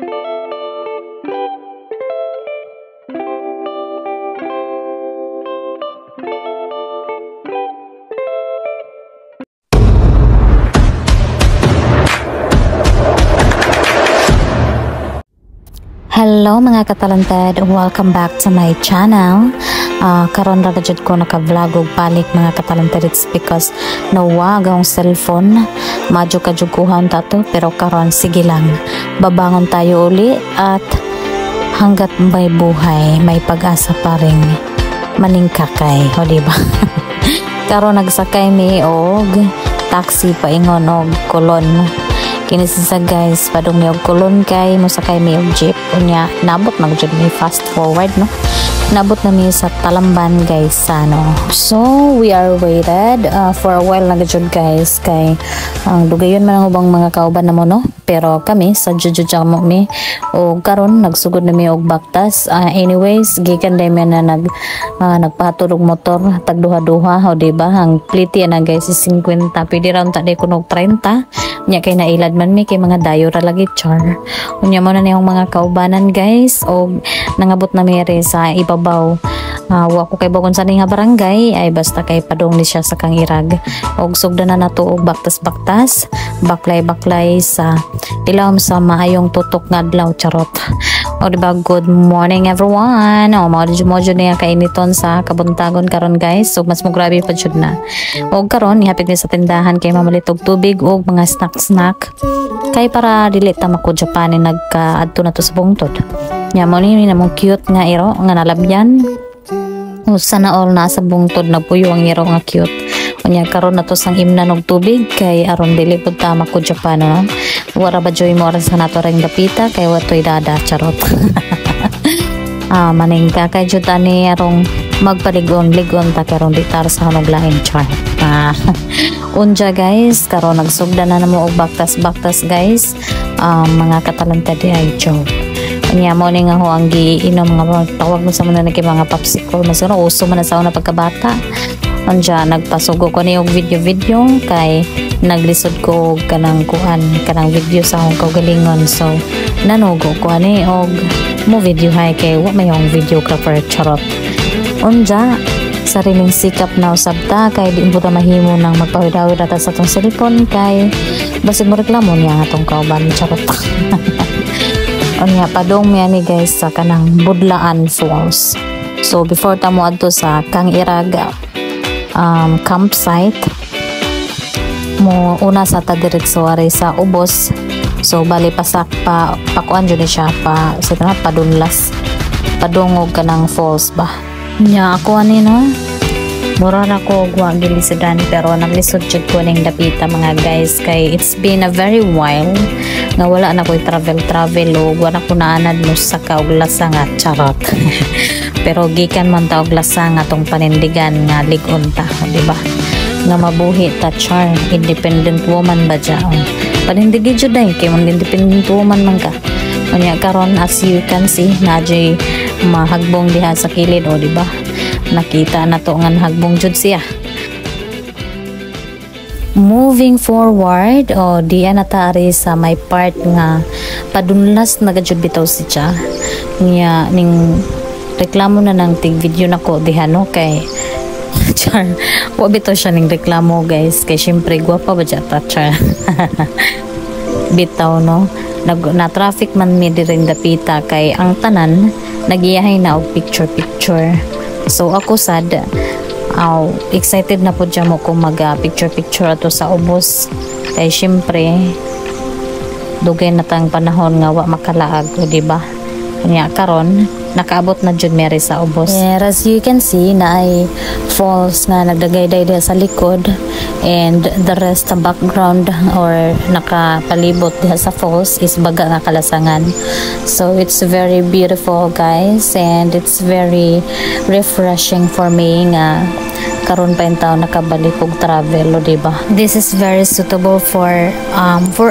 Hello mga katalented, welcome back to my channel. Karon ra jud ko naka-vlog og balik mga katalented. It's because nawag ang cellphone, madyo kajuguhan tato, pero karon sige lang, babangon tayo uli at hanggat may buhay may pag-asa pa ring maningkakay, o diba? Karon nagsakay mi og taxi paingon og Kulon. Kinisa guys, padung mi og Kulon kay mosakay mi og jeep unya nabot na jud mi fast forward no. Nabot na mi sa Talamban guys sa no. So we are waited for a while na jud guys kay ang dugayon man ang ubang mga kauban na mo no. Pero kami sa jud mo mi o karon nagsugod na mi og baktas. Anyways gikan day mi na nagpahatod og motor tagduha-duha o diba ang pliti na guys is 50 pwede ra ta day kunog 30 nya kay nailad man mi kay mga dayo ra lagi char. Unya mo na niyong mga kaubanan guys o nangabot na mi sa ibabaw. Wa ko kay bagon sa nga barangay ay basta kay padong ni siya sa kang irag og sugdan na nato og baktas-baktas baklay-baklay sa ilawom sa maayong tutok nga adlaw charot. O diba, good morning everyone. O mojo niya kainiton sa kabuntagon karon guys. So mas mo grabe pa jud na. O karon ihapit ni sa tindahan kay mamalitog tubig og mga snack kay para dili ta makudyapan ni nagkaadto na to sa bungtod. Nya mo ni namong cute nga iro nga nalabyan. Sana all nasa bungtod na puyo ang iro nga cute. Unya karon na to sang imnan og tubig kay aron dili pud ta makudyapan no. Wara ba joy mo sa nato ring dapita kay watoy dada charot. Maning kay jud ani arong magpaligon-ligon ta karon bitar sa hanog lain char. Unja guys, karon nagsugdan na namo og baktas-baktas guys. Mga katalented ay joke. Anya mo ni nga ho ang giinom nga tawag mo sa mga mga popsicle mas uso man sa una pagkabata. Anja nagpasugo ko ni og video kay naglisod ko kanang video sa akong kaugalingon. So nanugo ko ani og mo video hay kay wa may yung videographer charot. Unja sariling sikap na usab ta kay di mo ta mahimo nang magpahudawid ata sa tong cellphone kay basig mo reklamo niya atong kauban charot. Unya padong mi ani guys sa kanang Budlaan Falls. So before ta mo adto sa kang Iraga campsite mo una sa ta diretso ari sa ubos. So bali pasak pakuan jud siya pa sa padunlas padungog kanang falls ba nya ako ani no mura na ko wa gilisedan pero naglisod jud ko ning dapita mga guys kay it's been a very while nga wala na ko'y travel o wala ko naanad mo sa kaog lasa nga charot. Pero gikan man ta og lasa nga tong panindigan nga ligon ta di ba nga mabuhi ta char independent woman ba jaon panindigi jud ay kay man independent woman man ka. Unya karon as you can see najay mahagbong diha sa kilid o di ba nakita na to nga hagbong jud siya. Moving forward o diya natari sa may part nga padunlas nagajud bitaw siya niya ning reklamo na ng tig video nako diha no kay char wa bitaw siya ning reklamo guys kay syempre gwapa ba jata char. Bitaw no na traffic man mi diring dapita kay ang tanan nagiyahay na og picture. So ako sad excited na po dyan mo kung mag-picture ato sa ubos kay syempre dugay na tang panahon nga wa makalaag o diba kanya karon nakaabot na jud meri sa ubos. Yeah, as you can see na ay falls nga nagdagayday diha sa likod and the rest ng background or nakapalibot diha sa falls is baga nga kalasangan. So it's very beautiful guys and it's very refreshing for me nga karon pa yung taon nakabalik og travel o diba. This is very suitable for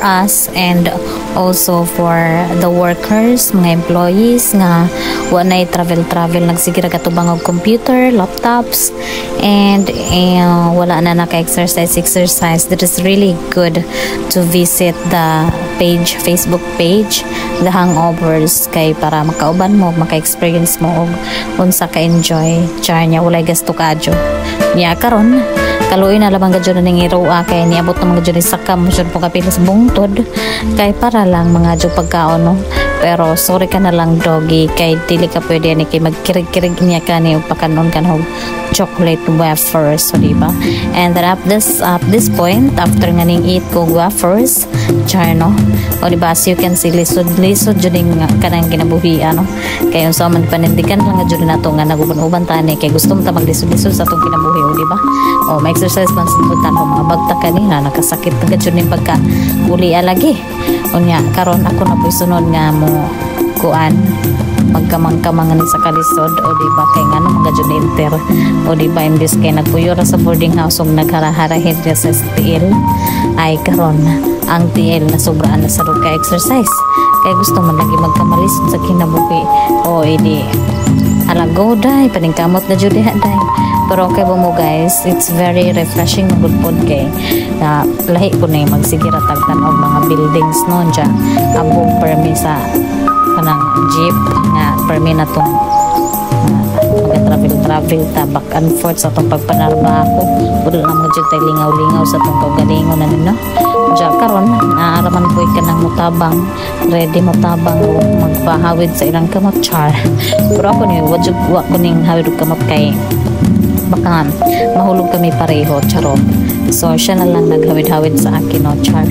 us and also for the workers, mga employees nga wa na travel nagsigira katubang og computer, laptops and wala na naka-exercise. It is really good to visit the page, Facebook page, The Hangovers, kay para makauban mo, maka-experience mo og unsa ka enjoy. Char niya walay gasto kadyo. Niya karon kaluoy na lamang gadyo na ning iruwa kay niabot na mga gadyo sa kam sud po kapila sa bungtod kay para lang mga jud pagkaon no. Pero sorry ka na lang doggy kay dili ka pwede ni kay magkirig-kirig niya ka ni pakanon kan og chocolate wafers, so diba? And then at this point after nga ning eat ko wafers char no, o diba, as you can see lisod jud ning kanang kinabuhi ano, kay unsa man panindigan lang jud nato nga naguban-uban tani kay gusto mo ta maglisod-lisod sa atong kinabuhi, o diba? O may exercise man sa tanong mga bagta kanina nakasakit na jud ning pagka uli lagi. Unya karon ako na po sunod nga mo kuan magkamang-kamang ni sa kalisod, o diba, kay ngano mga jud enter, o diba, imbis kay nagpuyo ra sa boarding house ug nagharaharahin sa TL ay karon ang TL na sobraan na sa ka exercise kay gusto man lagi magkamalisod sa kinabuhi, o edi alago day paningkamot na jud diha day. Pero okay ba mo guys, it's very refreshing na good pod kay na lahi ko na magsigira tagtan og mga buildings noon dyan abog permi sa kanang jeep nga permi na tong travel ta back and forth sa tong pagpanarba ako puro na mo jud tay lingaw-lingaw sa tong kaugalingon na no. Diya karon naaraman po ka ng mutabang ready mutabang o magpahawid sa ilang kamot char. Pero ako ni wa ko ning hawid kamot kay baka mahulog kami pareho charot. So siya na lang naghawid-hawid sa akin no char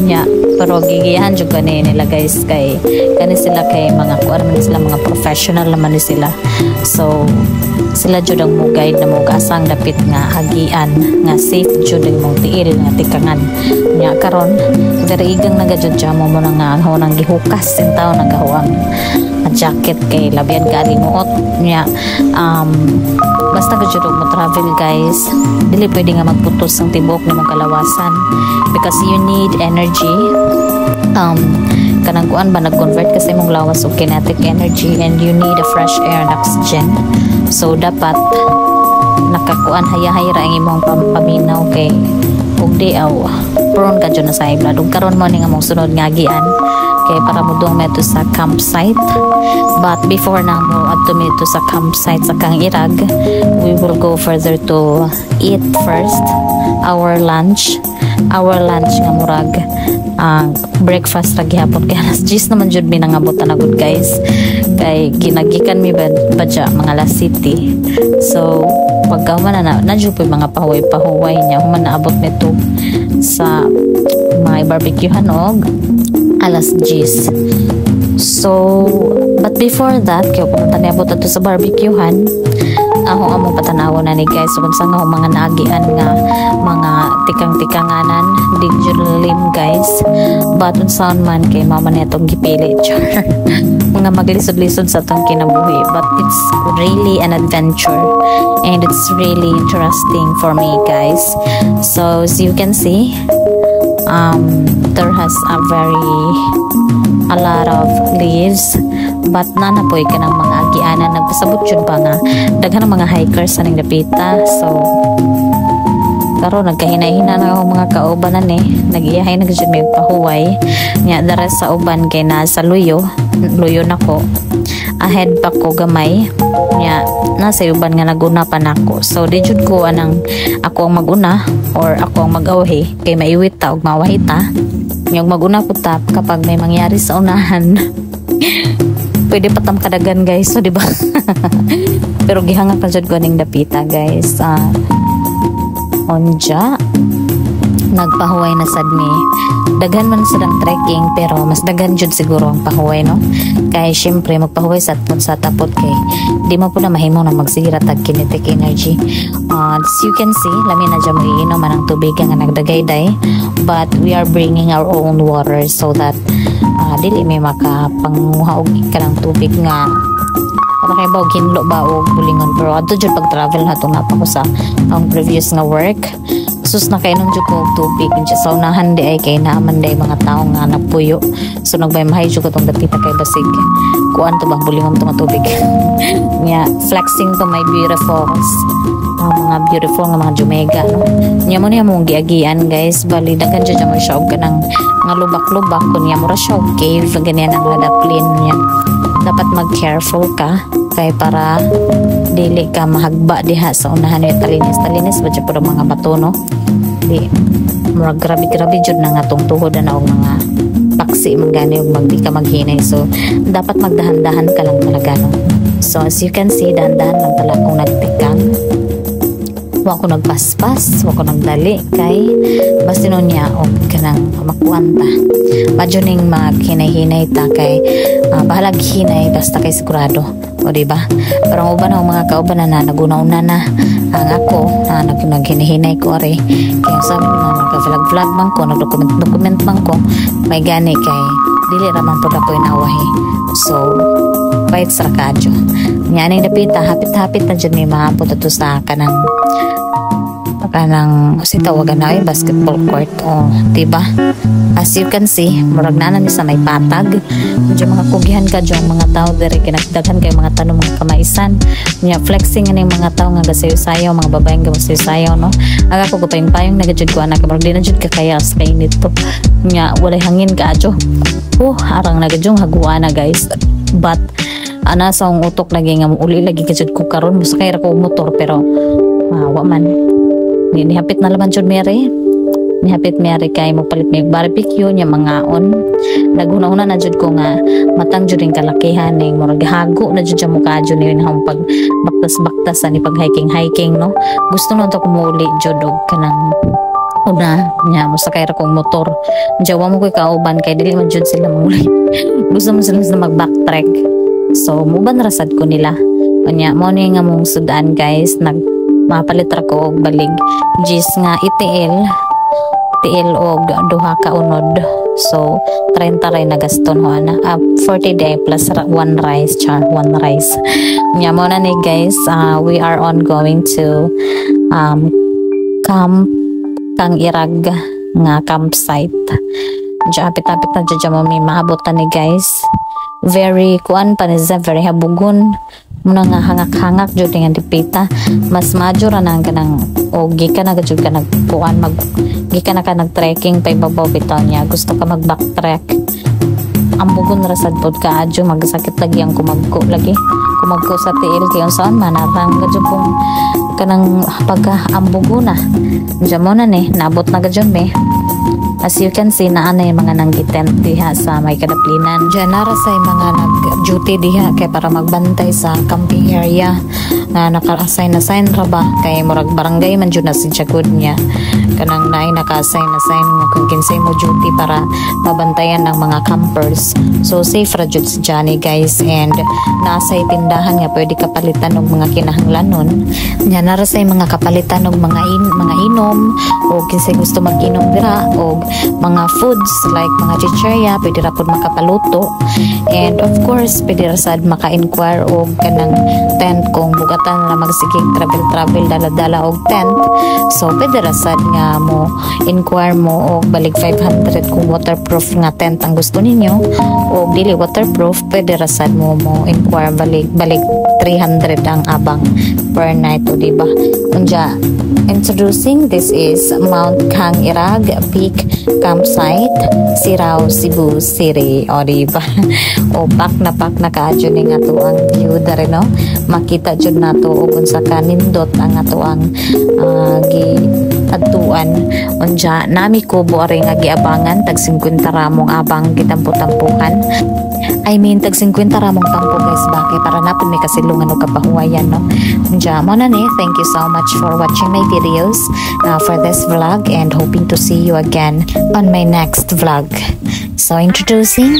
nya. Pero gigiyahan jud kani nila guys kay kani sila kay mga kuan man sila mga professional naman sila. So sila jud ang mo guide na mo kasang dapit nga hagian nga safe jud ang mong tiil nga tikangan nya karon very igang nagajud jamo mo nga ang nang gihukas sintaw nagahuang jacket kay labian ka alimuot nya basta gajud mo travel guys dili pwede nga magputos ang tibok nimong kalawasan because you need energy. Kanang kuan ba nag-convert kasi mong lawas og kinetic energy and you need a fresh air and oxygen, so dapat nakakuan hayra ang imong paminaw kay ug di aw prone ka dyan na sa blood ug karon mo ning among sunod nga agian kay para mo dong meto sa campsite. But before na mo adto meto sa campsite sa kang irag, we will go further to eat first our lunch nga murag breakfast ra gihapon kay alas 10 naman jud mi nangabot na good guys kay ginagikan mi badya mga alas city. So pagkaman na jud po mga pahuway niya human naabot nito sa may barbecuehan og alas 10. So but before that kay pumunta niabot ato sa barbecuehan ako among patanaw na ni guys kung saan nga mga naagian nga mga tikang-tikanganan lim guys, but unsaon man kay mama netong gipili char mga maglisod-lisod sa tong kinabuhi, but it's really an adventure and it's really interesting for me guys. So as you can see there has a lot of leaves but nanapoy ka ng mga agianan nagpasabot yun pa nga daghan ng mga hikers sa ning dapita. So karon nagkahinay-hina na ako mga kaubanan nag-iyahay na gud may pahuway nya the rest sa uban kay na sa luyo nako ahead pa ko gamay nya nasa uban nga naguna pa nako. So di jud ko anang ako ang maguna or ako ang mag-awhi kay maiwit ta og mawahita nya maguna ko ta kapag may mangyari sa unahan pwede patam kadagan guys, so diba pero gihangak na jud ko ning dapita guys. Onja nagpahuway na sad mi, daghan man sa trekking pero mas daghan jud siguro ang pahuway no kay syempre magpahuway sa tapot kay di mo po na mahimo na magsigira tag kinetic energy. As you can see lami na dyan magiinom man ang tubig nga nagdagayday but we are bringing our own water so that dili may makapanguha og kanang tubig nga para kay ba hinlo ba og bulingon. Pero adto jud pag travel nato na pa ko sa ang previous nga work sus na kainom jud ko og tubig sa saunahan di ay kay naaman day mga tawo nga nagpuyo, so nagbaymahay jud ko tong dapita kay basig kuan to bang bulingon to nga tubig nya flexing to my beautiful mga beautiful nga mga jumega no. Nya mo niya mong giagian guys, bali daghan jud mo siya og kanang nga lubak-lubak kunya mo ra siya og cave ganyan ang ladaplin niya. Dapat mag-careful ka kay para dili ka mahagba diha sa unahan ni talinis ba jud pud mga bato no. Di murag grabe jud na nga tong tuhod na og mga paksi man gani og magdi ka maghinay, so dapat magdahan-dahan ka lang talaga no. So as you can see, dahan-dahan lang talaga kung nagtikang. Wa ko nagpaspas, wa ko nagdali kay basta nun niya o kanang makuwanta. Madyo ning maghinay-hinay ta kay bahalag hinay basta kay sigurado. O diba? Pero ang uban ang mga kauban na naguna-una na ang ako na naghinay-hinay ko ari. Kaya sabi ni mga nagka-vlog man ko, nagdocument man ko, may gani kay dili raman po ako inawahi. So bait sa rakadyo. Nyaning dapita, hapit-hapit na dyan may mahapot ato sa kanang sitawagan na ay basketball court. O, diba? As you can see, murag na ni sa may patag. Diyan mga kugihan ka dyan, mga tao diri kinagdaghan kay mga tanong mga kamaisan. Nya flexing ani mga tao nga gasayo-sayo, mga babaeng gasayo-sayo, no? Aga ko payong nagajud ko anak, murag di na jud ka kaya sa kainit to. Nya walay hangin ka adyo. Arang nagajong haguana guys. But ana sa ang utok lagi nga uli lagi kajud ko karon mo sakay ra ko motor pero wa man nihapit na laman jud Mary. Nihapit Mary kay mo palit may barbecue nya mga on. Naghuna-una na jud ko nga matang jud ring kalakihan ning murag hago na jud mo ka jud ni hang pag baktas ani pag hiking no. Gusto no to ko muli jud og kanang una nya mo sakay ra kong motor. Jawa mo koy kauban kay dili man jud sila muli. Gusto mo sila mag-backtrack. So muban rasad ko nila. Nya mo ni nga mong sudan guys, mapalit ra ko og balig gis nga tiil og duha ka unod. So 30 ray na gaston ho ana 40 day plus one rice. Nya mo na ni guys, we are on going to camp kang irag nga campsite. Diya apit-apit na dyan mo may maabotan ni guys. Very kuan pa ni very habugon muna nga hangak-hangak jud nga dipita. Mas major na kanang ogi ka na jud ka nagkuan gikan na ka nag-trekking pa ibabaw bitaw niya. Gusto ka mag-backtrack. Ang bugon ra sad pod ka adyo magsakit lagi ang kumagko sa tiil kay unsaon man arang gadyo pong kanang pagka-ambugo na. Diyan mo na ni naabot na gadyon me. As you can see, naana yung mga nanggitent diha sa may kadaplinan. Diyan nara sa mga nag-duty diha kay para magbantay sa camping area na naka-assign ra ba kay murag barangay man jud na si Jagod niya. Kanang naay naka-assign nga kung kinsay mo duty para mabantayan ng mga campers. So safe ra jud si Johnny guys, and nasa tindahan nga pwede ka palitan og mga kinahanglanon. Nya nara sa mga kapalitan og mga inom o kinsay gusto mag-inom dira og mga foods like mga chicheria pwede ra pod makapaluto, and of course pwede ra sad maka-inquire og kanang tent kung bugatan na magsigig travel dala-dala og tent. So pwede ra sad nga mo inquire mo og balig 500 kung waterproof nga tent ang gusto ninyo, o dili waterproof pwede ra sad mo inquire balig 300 ang abang per night, o diba? Unja introducing, this is Mount Kang Irag Peak Campsite, Sirao, Cebu City, o diba? O pak na kaadyo ni nga to ang view dari no, makita jud nato og unsa ka nindot ang ato ang adtuan. Unja nami kubo ari nga giabangan tag 50 ramong abang gitampo-tampuhan. I mean tag 50 ramong tampo guys, bakit para napon may kasilungan o kapahuwayan no. Unja mo na ni, thank you so much for watching my videos for this vlog, and hoping to see you again on my next vlog. So introducing